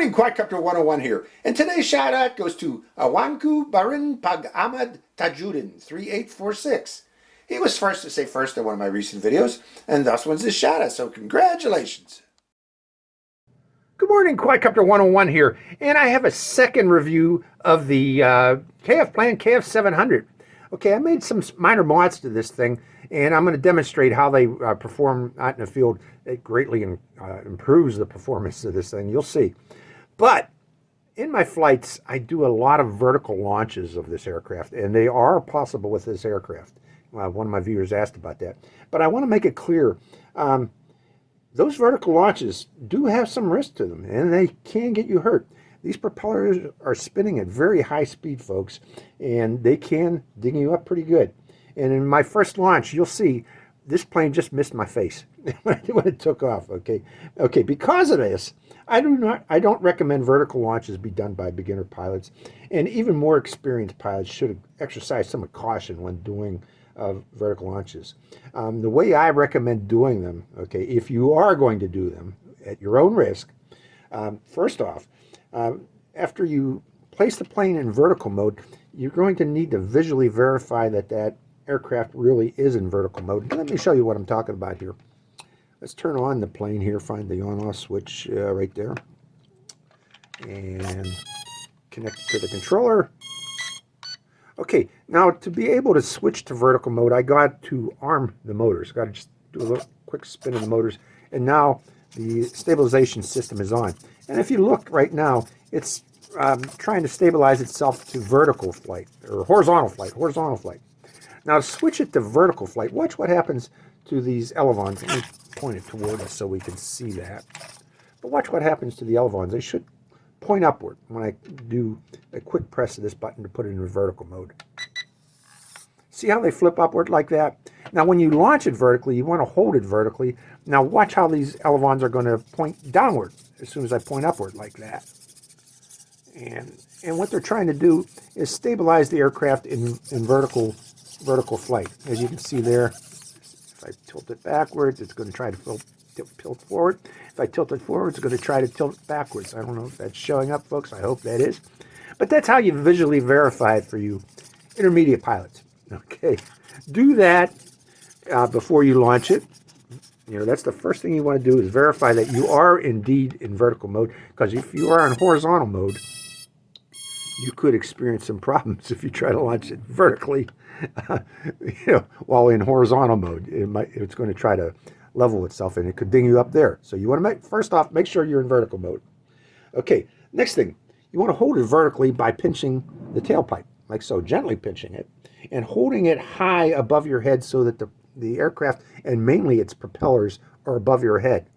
morning, Quadcopter 101 here, and today's shout out goes to Awanku Barin Pag Ahmad Tajudin 3846. He was first to say first in one of my recent videos, and thus wins this shout out, so congratulations. Good morning, Quadcopter 101 here, and I have a second review of the KFPLAN KF700. Okay, I made some minor mods to this thing, and I'm going to demonstrate how they perform out in the field. It greatly improves the performance of this thing, you'll see. But in my flights, I do a lot of vertical launches of this aircraft, and they are possible with this aircraft. One of my viewers asked about that. But I want to make it clear, those vertical launches do have some risk to them, and they can get you hurt. These propellers are spinning at very high speed, folks, and they can ding you up pretty good. And in my first launch, you'll see this plane just missed my face when it took off. Okay, because of this, I don't recommend vertical launches be done by beginner pilots, and even more experienced pilots should exercise some caution when doing vertical launches. The way I recommend doing them, okay, if you are going to do them at your own risk, first off, after you place the plane in vertical mode, you're going to need to visually verify that that aircraft really is in vertical mode. Let me show you what I'm talking about here. Let's turn on the plane here, find the on-off switch right there, and connect to the controller. Okay, now to be able to switch to vertical mode, I got to arm the motors. Got to just do a little quick spin of the motors, and now the stabilization system is on. And if you look right now, it's trying to stabilize itself to vertical flight, or horizontal flight. Now to switch it to vertical flight, watch what happens to these elevons. Let me point it toward us so we can see that. But watch what happens to the elevons. They should point upward when I do a quick press of this button to put it in vertical mode. See how they flip upward like that? Now when you launch it vertically, you want to hold it vertically. Now watch how these elevons are going to point downward as soon as I point upward like that. And what they're trying to do is stabilize the aircraft in vertical flight. As you can see there, if I tilt it backwards, it's going to try to tilt forward. If I tilt it forward, it's going to try to tilt backwards. I don't know if that's showing up, folks. I hope that is. But that's how you visually verify it for you intermediate pilots. Okay, do that before you launch it. You know, that's the first thing you want to do is verify that you are indeed in vertical mode, because if you are in horizontal mode, you could experience some problems if you try to launch it vertically. While in horizontal mode, it's going to try to level itself, and it could ding you up there. So you want to first off make sure you're in vertical mode. Okay, next thing, you want to hold it vertically by pinching the tailpipe, like so, gently pinching it, and holding it high above your head so that the aircraft, and mainly its propellers, are above your head.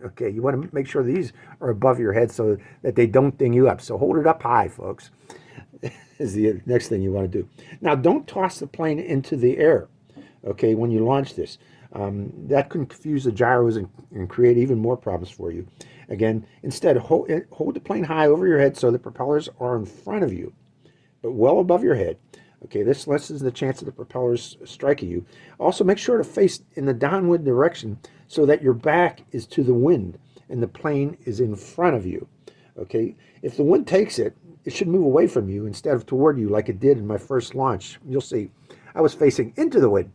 Okay, you want to make sure these are above your head so that they don't ding you up. So hold it up high, folks, is the next thing you want to do. Now, don't toss the plane into the air, okay, when you launch this. That can confuse the gyros and create even more problems for you. Again, instead, hold the plane high over your head so the propellers are in front of you, but well above your head. Okay, this lessens the chance of the propellers striking you. Also, make sure to face in the downwind direction so that your back is to the wind and the plane is in front of you. Okay, if the wind takes it, it should move away from you instead of toward you like it did in my first launch. You'll see, I was facing into the wind,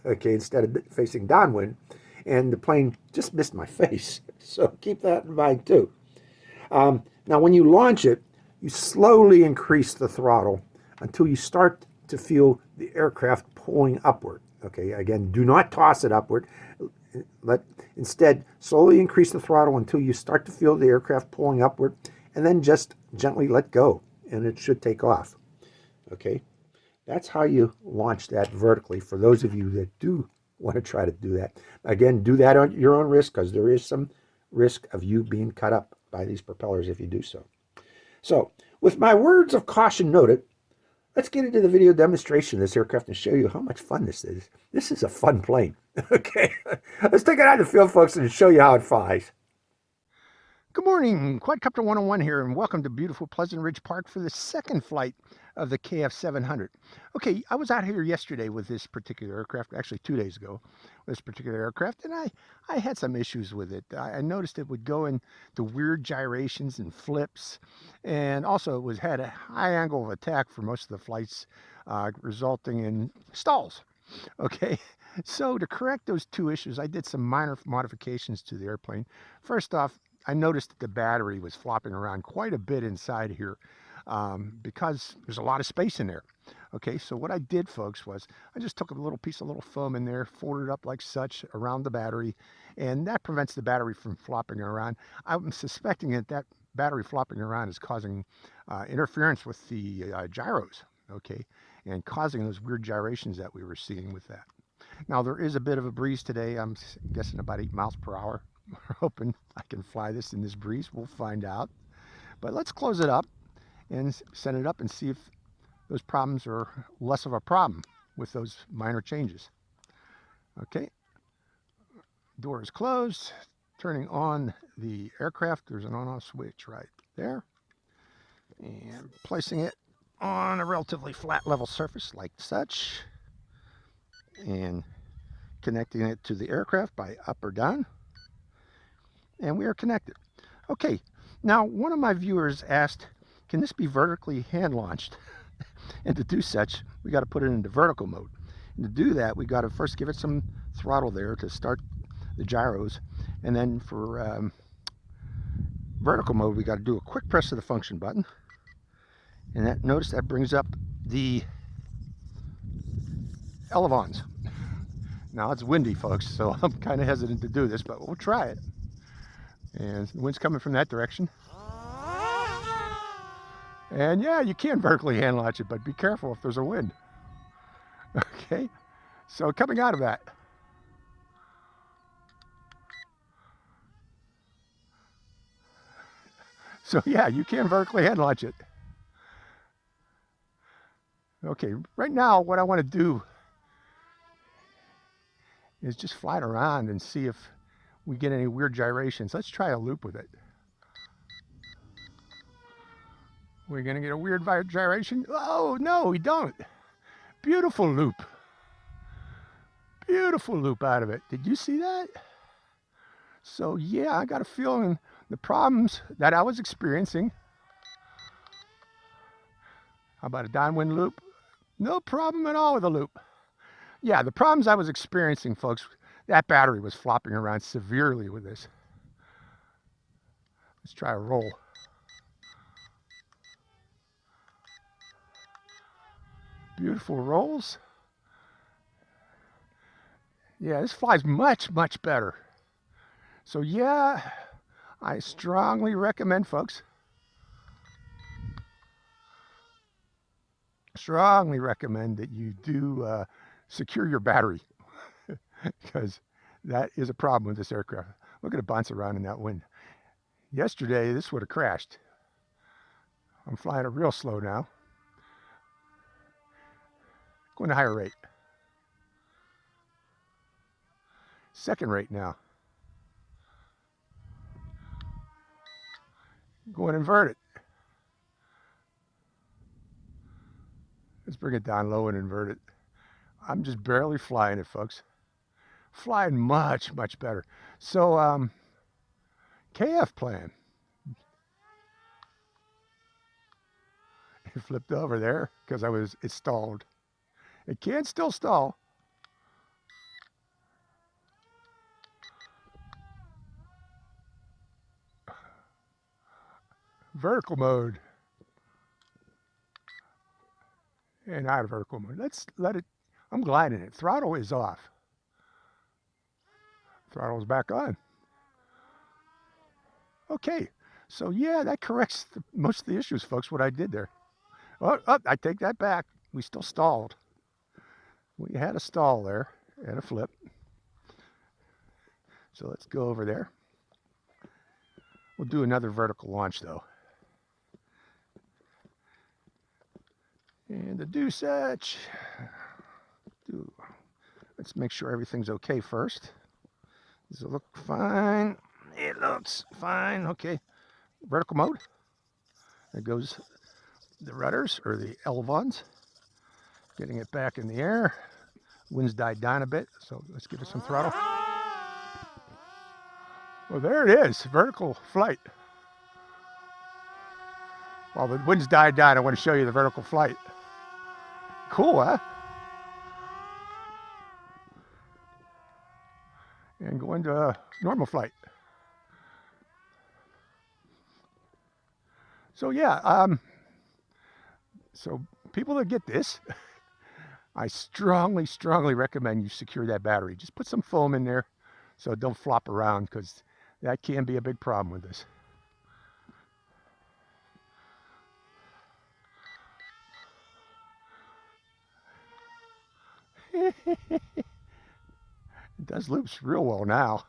okay, instead of facing downwind, and the plane just missed my face. So keep that in mind too. Now, when you launch it, you slowly increase the throttle until you start to feel the aircraft pulling upward. Okay, again, do not toss it upward. Instead, slowly increase the throttle until you start to feel the aircraft pulling upward, and then just gently let go, and it should take off. Okay, that's how you launch that vertically for those of you that do want to try to do that. Again, do that at your own risk, because there is some risk of you being cut up by these propellers if you do so. So, with my words of caution noted, let's get into the video demonstration of this aircraft and show you how much fun this is. This is a fun plane. Okay, let's take it out of the field, folks, and show you how it flies. Good morning, Quadcopter 101 here, and welcome to beautiful Pleasant Ridge Park for the second flight of the KF700. Okay, I was out here yesterday with this particular aircraft, actually 2 days ago, with this particular aircraft, and I had some issues with it. I noticed it would go into weird gyrations and flips, and also it had a high angle of attack for most of the flights, resulting in stalls. Okay, so to correct those two issues, I did some minor modifications to the airplane. First off, I noticed that the battery was flopping around quite a bit inside here because there's a lot of space in there. Okay, so what I did, folks, was I just took a little piece of little foam in there, folded it up like such around the battery, and that prevents the battery from flopping around. I'm suspecting that that battery flopping around is causing interference with the gyros, okay, and causing those weird gyrations that we were seeing with that. Now, there is a bit of a breeze today. I'm guessing about 8 miles per hour. We're hoping I can fly this in this breeze. We'll find out. But let's close it up and set it up and see if those problems are less of a problem with those minor changes. Okay, door is closed. Turning on the aircraft, there's an on-off switch right there. And placing it on a relatively flat level surface like such. And connecting it to the aircraft by up or down. And we are connected. Okay, now one of my viewers asked, can this be vertically hand launched? And to do such, we got to put it into vertical mode. And to do that, we got to first give it some throttle there to start the gyros. And then for vertical mode, we got to do a quick press of the function button. And that, notice that brings up the elevons. Now it's windy, folks, so I'm kind of hesitant to do this, but we'll try it. And the wind's coming from that direction. And yeah, you can vertically hand launch it, but be careful if there's a wind. Okay, so coming out of that. So yeah, you can vertically hand launch it. Okay, right now what I want to do is just fly it around and see if we get any weird gyrations. Let's try a loop with it. We're gonna get a weird gyration? Oh, no, we don't. Beautiful loop. Beautiful loop out of it. Did you see that? So yeah, I got a feeling the problems that I was experiencing. How about a downwind loop? No problem at all with a loop. Yeah, the problems I was experiencing, folks, that battery was flopping around severely with this. Let's try a roll. Beautiful rolls. Yeah, this flies much, much better. So yeah, I strongly recommend, folks, strongly recommend that you do secure your battery because that is a problem with this aircraft. Look at it bounce around in that wind. Yesterday, this would have crashed. I'm flying it real slow now. Going to higher rate. Second rate now. Going to invert it. Let's bring it down low and invert it. I'm just barely flying it, folks. Flying much, much better. So, KFPLAN. It flipped over there because it stalled. It can still stall. Vertical mode. And out of vertical mode. Let's let it, I'm gliding it. Throttle is off. Throttle's back on. Okay, so yeah, that corrects most of the issues, folks, what I did there. Oh, I take that back. We still stalled. We had a stall there and a flip. So let's go over there. We'll do another vertical launch though. And to do such, let's make sure everything's okay first. Does it look fine? It looks fine. Okay. Vertical mode. There goes the rudders, or the elevons. Getting it back in the air. Wind's died down a bit, so let's give it some throttle. Well, there it is, vertical flight. While the wind's died down, I want to show you the vertical flight. Cool, huh? And go into normal flight. So yeah, so people that get this, I strongly recommend you secure that battery. Just put some foam in there so it don't flop around, because that can be a big problem with this. It does loops real well now.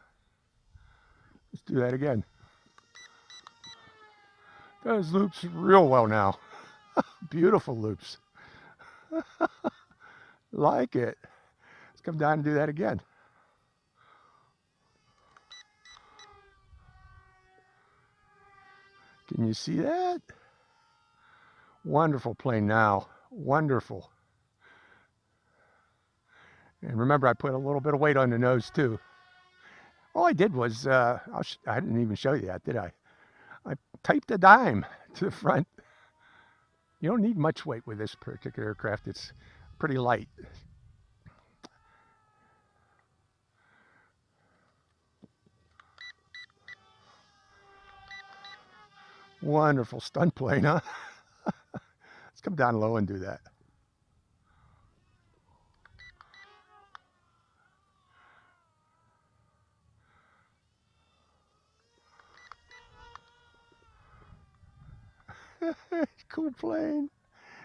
Let's do that again. Does loops real well now. Beautiful loops. Like it. Let's come down and do that again. Can you see that? Wonderful plane now. Wonderful. And remember, I put a little bit of weight on the nose too. All I did was, I didn't even show you that, did I? I taped a dime to the front. You don't need much weight with this particular aircraft. It's pretty light. Wonderful stunt plane, huh? Let's come down low and do that. Cool plane.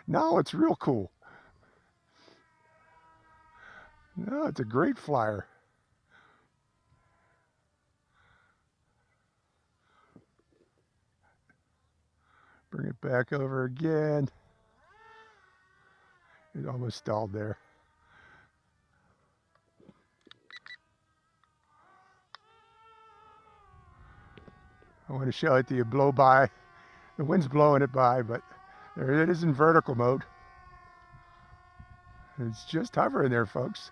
No, it's real cool. No, it's a great flyer. Bring it back over again. It almost stalled there. I want to show it to you blow by. The wind's blowing it by, but there it is in vertical mode. It's just hovering there, folks.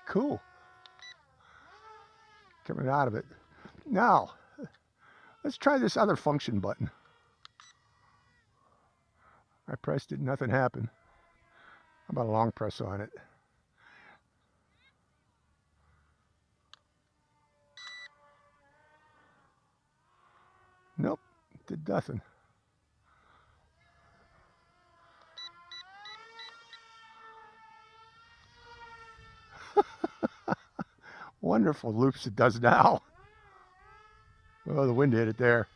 Cool. Coming out of it. Now, let's try this other function button. I pressed it, nothing happened. How about a long press on it? Nope, did nothing. Wonderful loops it does now. Oh, the wind hit it there.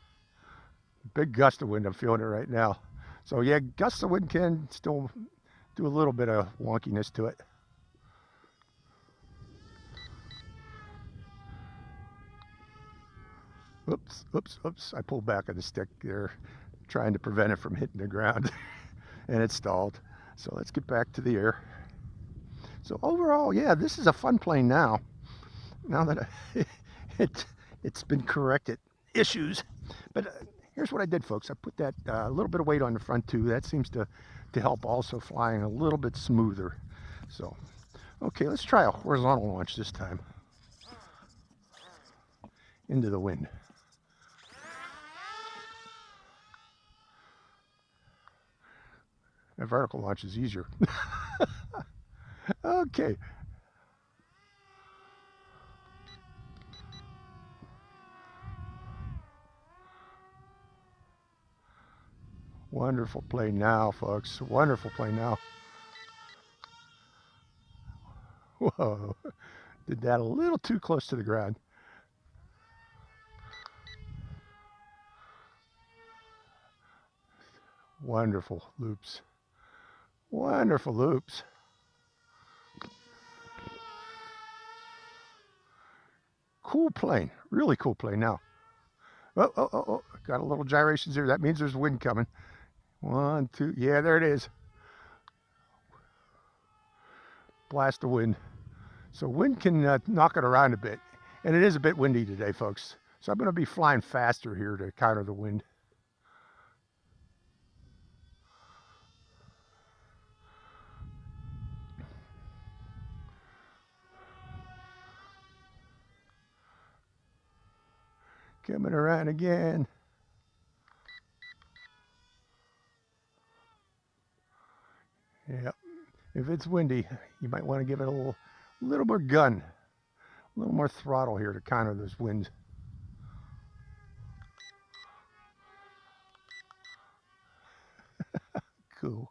Big gust of wind, I'm feeling it right now. So yeah, gusts of wind can still do a little bit of wonkiness to it. Oops, I pulled back on the stick there, trying to prevent it from hitting the ground, and it stalled. So let's get back to the air. So overall, yeah, this is a fun plane now. Now that it's been corrected issues. But here's what I did, folks. I put that a little bit of weight on the front too. That seems to help also flying a little bit smoother. So, okay, let's try a horizontal launch this time. Into the wind. A vertical launch is easier. Okay. Wonderful plane now, folks. Wonderful plane now. Whoa. Did that a little too close to the ground. Wonderful loops. Wonderful loops. Cool plane. Really cool plane now. Oh. Got a little gyrations there. That means there's wind coming. 1, 2. Yeah, there it is. Blast of wind. So wind can knock it around a bit. And it is a bit windy today, folks. So I'm going to be flying faster here to counter the wind. Coming around again. Yep. If it's windy, you might want to give it a little more gun, a little more throttle here to counter those winds. Cool.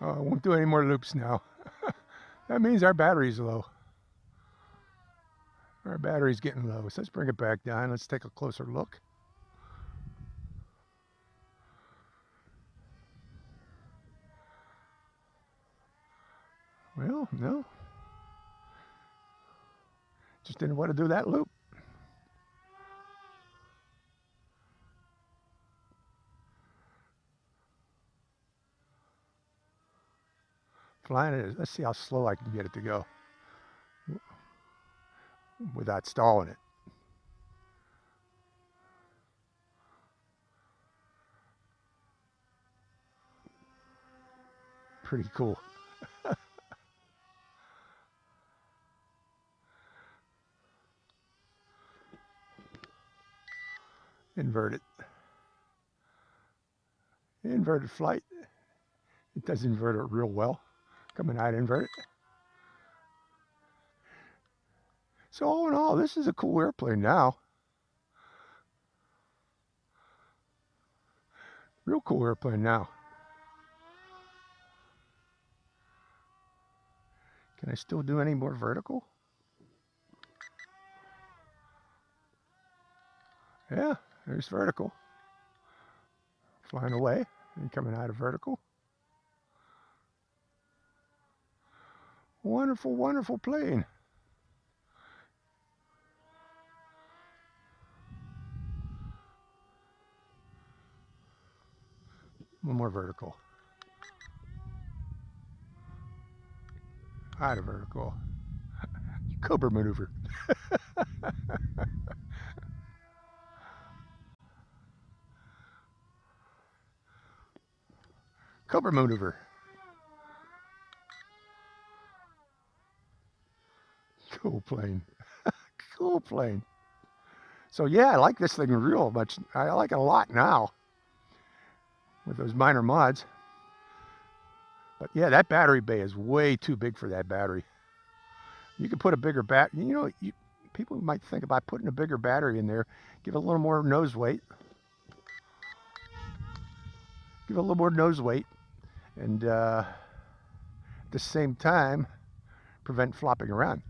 Oh, I won't do any more loops now. That means our battery's low. Our battery's getting low. So let's bring it back down. Let's take a closer look. Well, no. Just didn't want to do that loop. Flying it is. Let's see how slow I can get it to go without stalling it. Pretty cool. Invert it. Inverted flight. It does invert it real well. Coming out, invert it. So all in all, this is a cool airplane now. Real cool airplane now. Can I still do any more vertical? Yeah, there's vertical. Flying away and coming out of vertical. Wonderful, wonderful plane. One more vertical. Out of vertical. Cobra maneuver. Cobra maneuver. Cool plane. Cool plane. So yeah, I like this thing real much. I like it a lot now with those minor mods. But yeah, that battery bay is way too big for that battery. You could put a bigger people might think about putting a bigger battery in there, give it a little more nose weight. Give it a little more nose weight, and at the same time, prevent flopping around.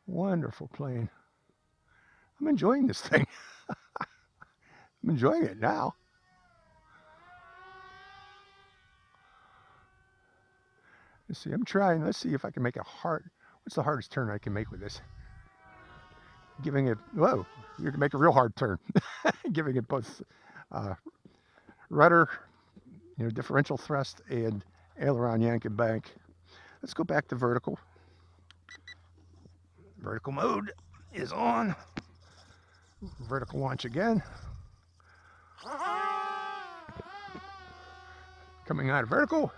Wonderful plane. I'm enjoying this thing. I'm enjoying it now. Let's see, let's see if I can make a what's the hardest turn I can make with this? Giving it, whoa, you can make a real hard turn. Giving it both rudder, differential thrust, and aileron yank and bank. Let's go back to vertical. Vertical mode is on. Vertical launch again. Coming out of vertical.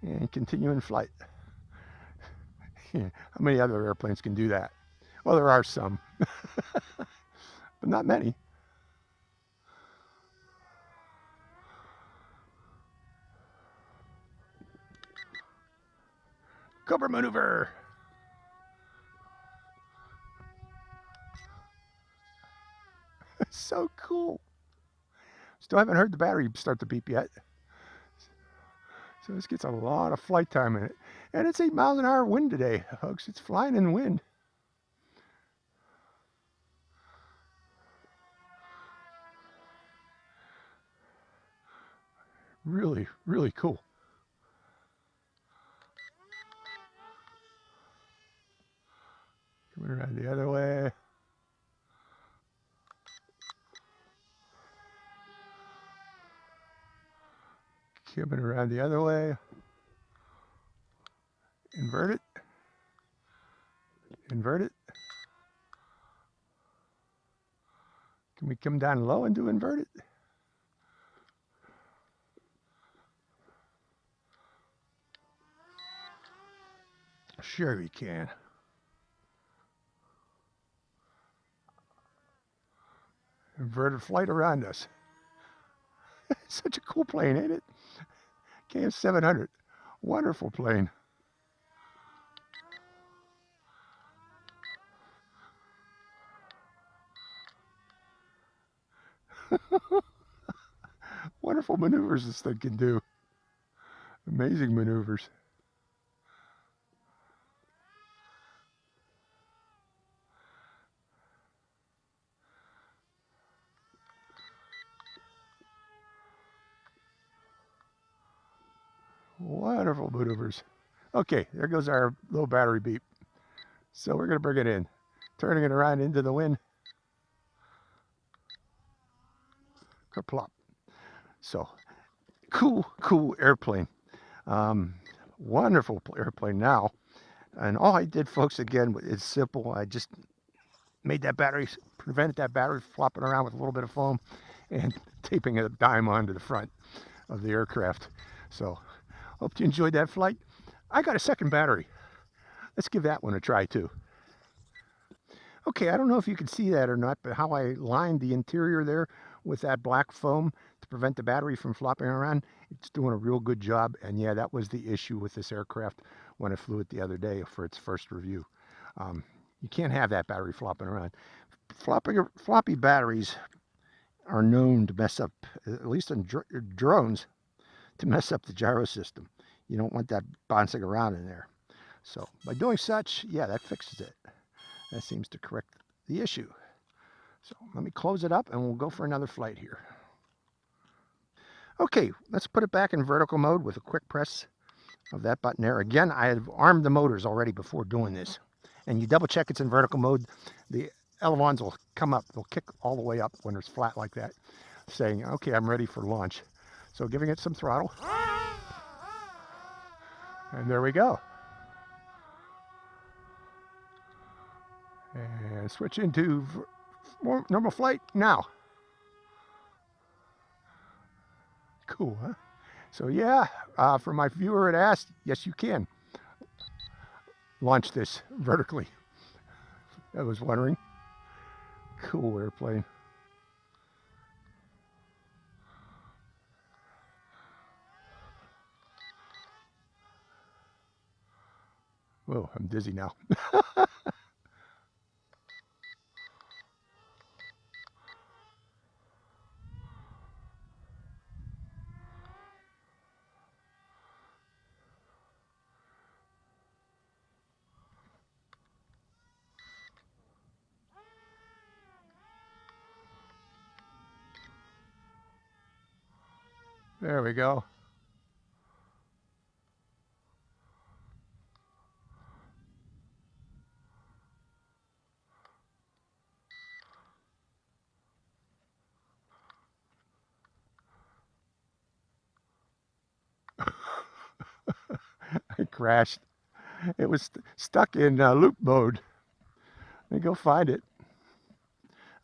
And continuing flight. How many other airplanes can do that? Well, there are some, but not many. Cobra maneuver. So cool. Still haven't heard the battery start to beep yet. So this gets a lot of flight time in it. And it's 8 miles an hour wind today, folks. It's flying in the wind. Really, really cool. Coming around the other way. Coming around the other way. Invert it. Invert it. Can we come down low and do invert it? Sure we can. Inverted flight around us. Such a cool plane, ain't it? KF700. Wonderful plane. Wonderful maneuvers this thing can do. Amazing maneuvers. Wonderful maneuvers. Okay, there goes our low battery beep. So we're going to bring it in. Turning it around into the wind. Kerplop. So, cool airplane. Wonderful airplane now. And all I did, folks, again, is simple. I just made that battery, prevented that battery flopping around with a little bit of foam and taping a dime onto the front of the aircraft. So, hope you enjoyed that flight. I got a second battery. Let's give that one a try too. Okay, I don't know if you can see that or not, but how I lined the interior there with that black foam to prevent the battery from flopping around, it's doing a real good job. And yeah, that was the issue with this aircraft when I flew it the other day for its first review. You can't have that battery flopping around. Floppy batteries are known to mess up, at least in drones, to mess up the gyro system. You don't want that bouncing around in there. So by doing such, yeah, that fixes it. That seems to correct the issue. So let me close it up and we'll go for another flight here. Okay, let's put it back in vertical mode with a quick press of that button there. Again, I have armed the motors already before doing this. And you double check it's in vertical mode. The ailerons will come up. They'll kick all the way up when it's flat like that, saying, okay, I'm ready for launch. So giving it some throttle. And there we go. And switch into normal flight now. Cool, huh? So yeah, for my viewer had asked, yes you can launch this vertically. I was wondering. Cool airplane. Whoa, I'm dizzy now. There we go. I crashed. It was stuck in loop mode. Let me go find it.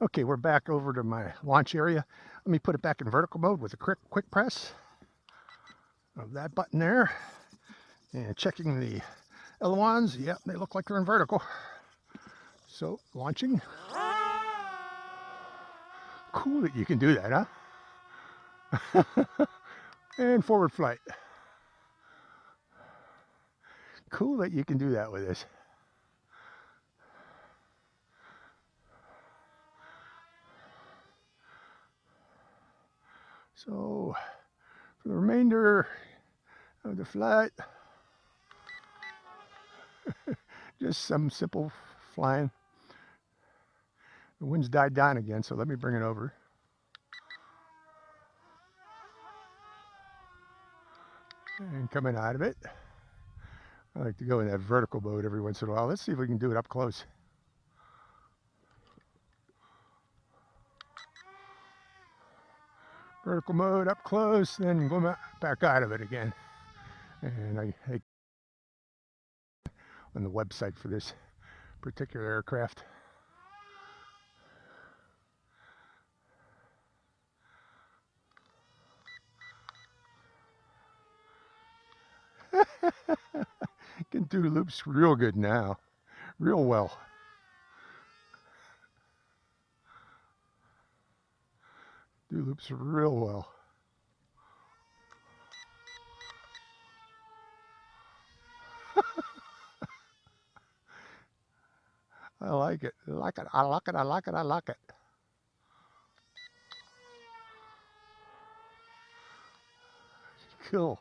Okay, we're back over to my launch area. Let me put it back in vertical mode with a quick press of that button there. And checking the ailerons. Yep, they look like they're in vertical. So, launching. Cool that you can do that, huh? And forward flight. Cool that you can do that with this. So, for the remainder of the flight, just some simple flying. The wind's died down again, so let me bring it over. And coming out of it. I like to go in that vertical mode every once in a while. Let's see if we can do it up close. vertical mode up close, then go back out of it again. And I on the website for this particular aircraft. Can do loops real good now, real well. Do loops real well. I like it. I like it. I like it. I like it. I like it. Cool.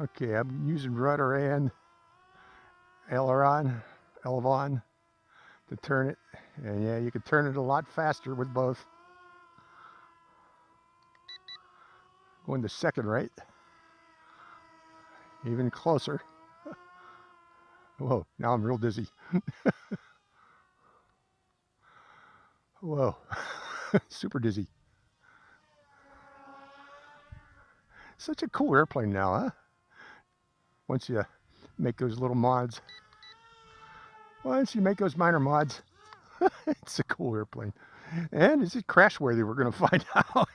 Okay, I'm using rudder and aileron to turn it. And yeah, you can turn it a lot faster with both. Going to second right. Even closer. Whoa, now I'm real dizzy. Whoa, super dizzy. Such a cool airplane now, huh? Once you make those little mods. Once you make those minor mods, it's a cool airplane. And is it crash worthy? We're going to find out.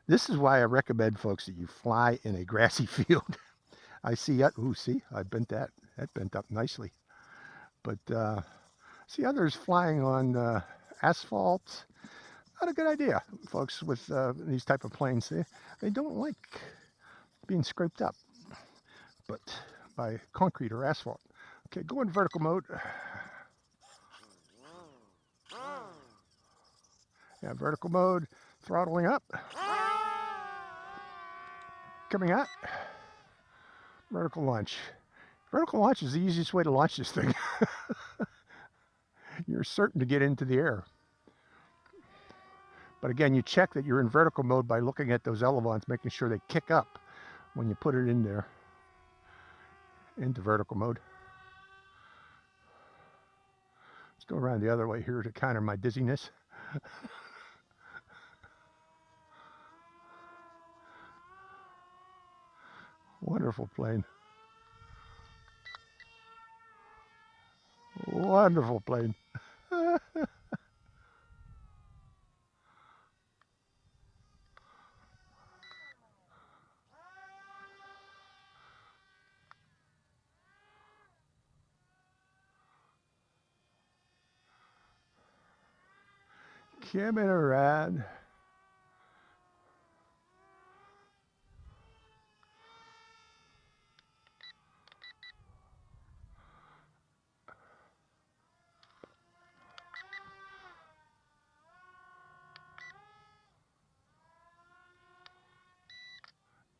This is why I recommend, folks, that you fly in a grassy field. I see, ooh, see, I bent that. That bent up nicely. But see others flying on asphalt. Not a good idea, folks, with these type of planes. They don't like being scraped up, but by concrete or asphalt. Okay, go in vertical mode. Yeah, vertical mode, throttling up. Coming out. Vertical launch. Vertical launch is the easiest way to launch this thing. You're certain to get into the air. But again, you check that you're in vertical mode by looking at those elevons, making sure they kick up when you put it in there, into vertical mode. Let's go around the other way here to counter my dizziness. Wonderful plane. Wonderful plane. Coming around.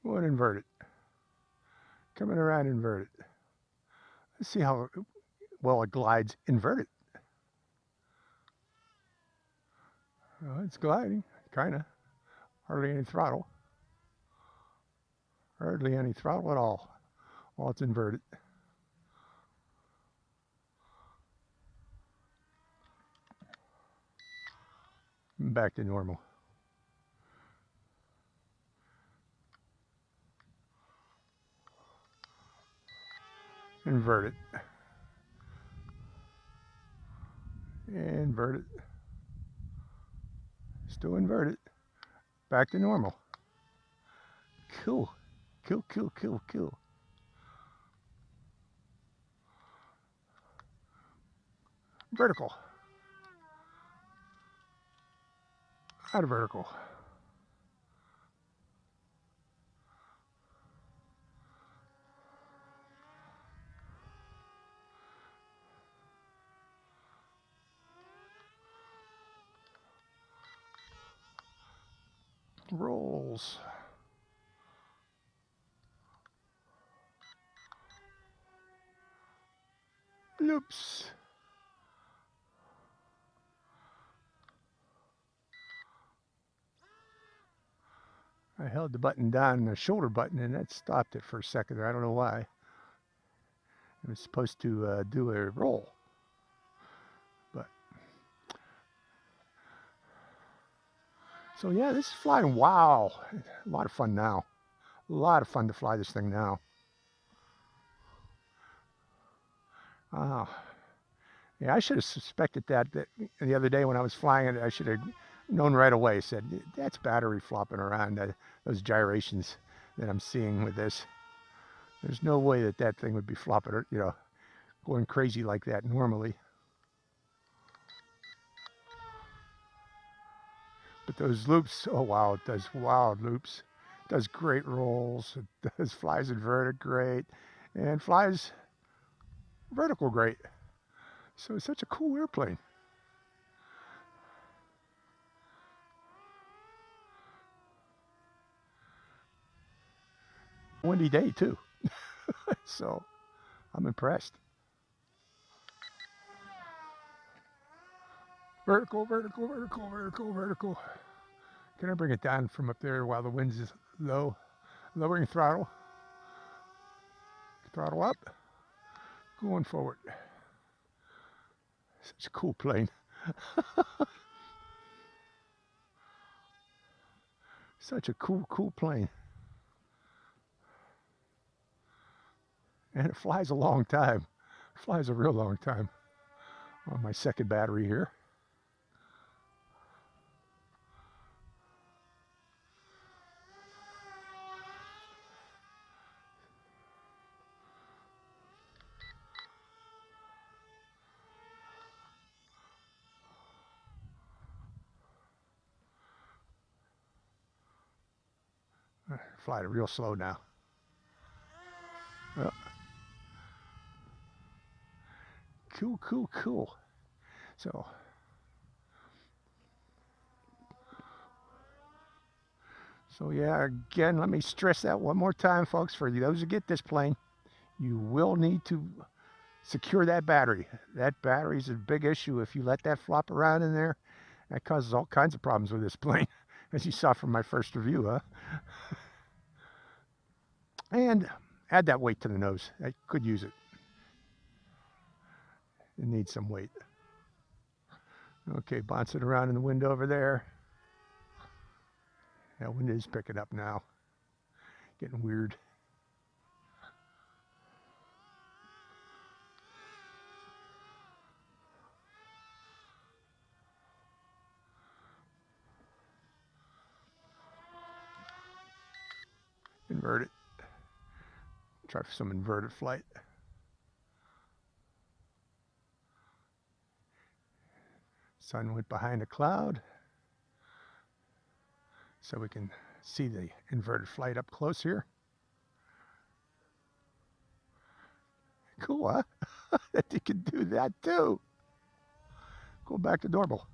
Going inverted. Coming around inverted. Let's see how well it glides inverted. Oh, it's gliding, kind of. Hardly any throttle. Hardly any throttle at all while it's inverted. Back to normal. Invert it. Invert it. Still invert it. Back to normal. Cool. Cool, cool, cool, cool. Vertical. Out of vertical. Rolls. Loops. I held the button down, the shoulder button, and that stopped it for a second. I don't know why. It was supposed to do a roll, but so yeah, this is flying. Wow, a lot of fun now. A lot of fun to fly this thing now. Wow. Yeah, I should have suspected that the other day when I was flying it. I should have known right away. Said that's battery flopping around. Those gyrations that I'm seeing with this. There's no way that that thing would be flopping, you know, going crazy like that normally. But those loops, oh wow, it does wild loops. It does great rolls. It does flies inverted great, and flies vertical great. So it's such a cool airplane. Windy day too. So I'm impressed. Vertical, vertical, vertical, vertical, vertical. Can I bring it down from up there while the wind is low? Lowering throttle. Throttle up. Going forward. Such a cool plane. Such a cool plane. And it flies a long time. It flies a real long time. On my second battery here. Fly it real slow now. Oh. Cool. So yeah, again, let me stress that one more time, folks. For those who get this plane, you will need to secure that battery. That battery is a big issue. If you let that flop around in there, that causes all kinds of problems with this plane, as you saw from my first review, huh? And add that weight to the nose. I could use it. It needs some weight. Okay, bouncing around in the wind over there. That wind is picking up now. Getting weird. Invert it. Try for some inverted flight. Sun went behind a cloud, so we can see the inverted flight up close here. Cool, huh? That you can do that too. Go back to normal.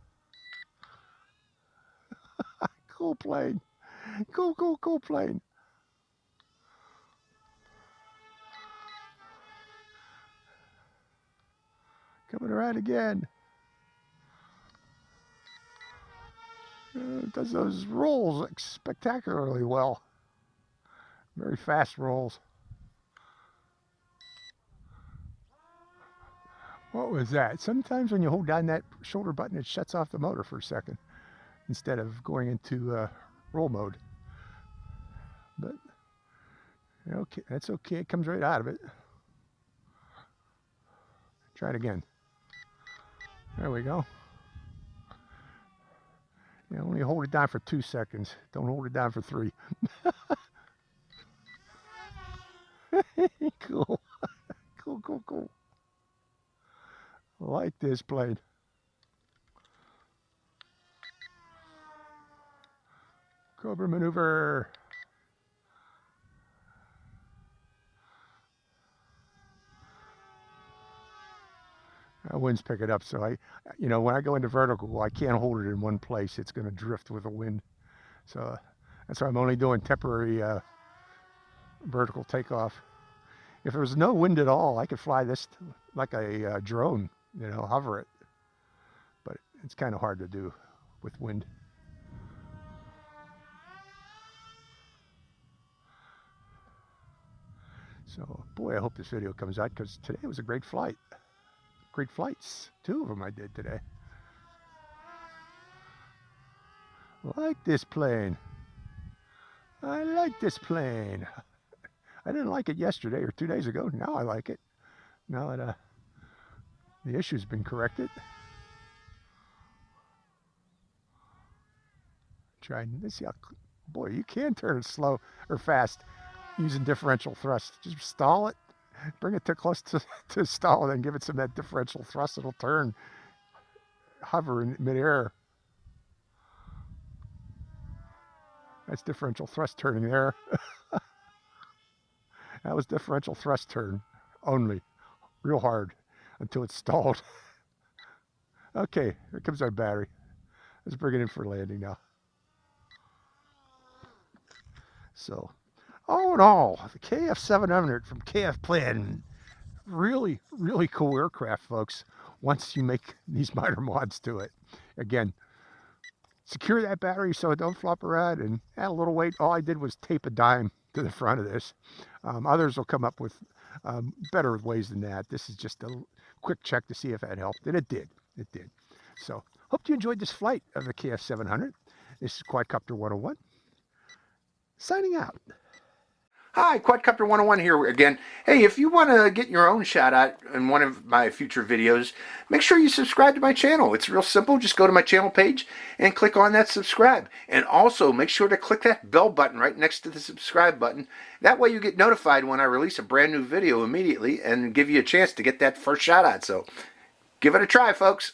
Cool plane. Cool plane. Coming around again. Does those rolls spectacularly well. Very fast rolls. What was that? Sometimes when you hold down that shoulder button, it shuts off the motor for a second instead of going into roll mode. But okay, that's okay. It comes right out of it. Try it again. There we go. You only hold it down for 2 seconds. Don't hold it down for 3. Cool. Cool. I like this plane. Cobra maneuver. Wind's picking up, so when I go into vertical, I can't hold it in one place. It's going to drift with the wind. So that's why I'm only doing temporary vertical takeoff. If there was no wind at all, I could fly this like a drone, hover it. But it's kind of hard to do with wind. So, boy, I hope this video comes out because today was a great flight. Great flights. 2 of them I did today. Like this plane. I like this plane. I didn't like it yesterday or 2 days ago. Now I like it. Now that the issue's been corrected. Let's see how, boy, you can turn it slow or fast using differential thrust. Just stall it, bring it too close to stall, and then give it some of that differential thrust. It'll turn, hover in midair. That's differential thrust turning there. That was differential thrust turn only, real hard until it's stalled. Okay, here comes our battery. Let's bring it in for landing now. So, all in all, the KF700 from KFPLAN, really, really cool aircraft, folks, once you make these minor mods to it. Again, secure that battery so it don't flop around and add a little weight. All I did was tape a dime to the front of this. Others will come up with better ways than that. This is just a quick check to see if that helped, and it did. It did. So, hope you enjoyed this flight of the KF700. This is Quadcopter 101. Signing out. Hi, Quadcopter 101 here again. Hey, if you want to get your own shout out in one of my future videos, make sure you subscribe to my channel. It's real simple. Just go to my channel page and click on that subscribe. And also make sure to click that bell button right next to the subscribe button. That way you get notified when I release a brand new video immediately and give you a chance to get that first shout out. So give it a try, folks.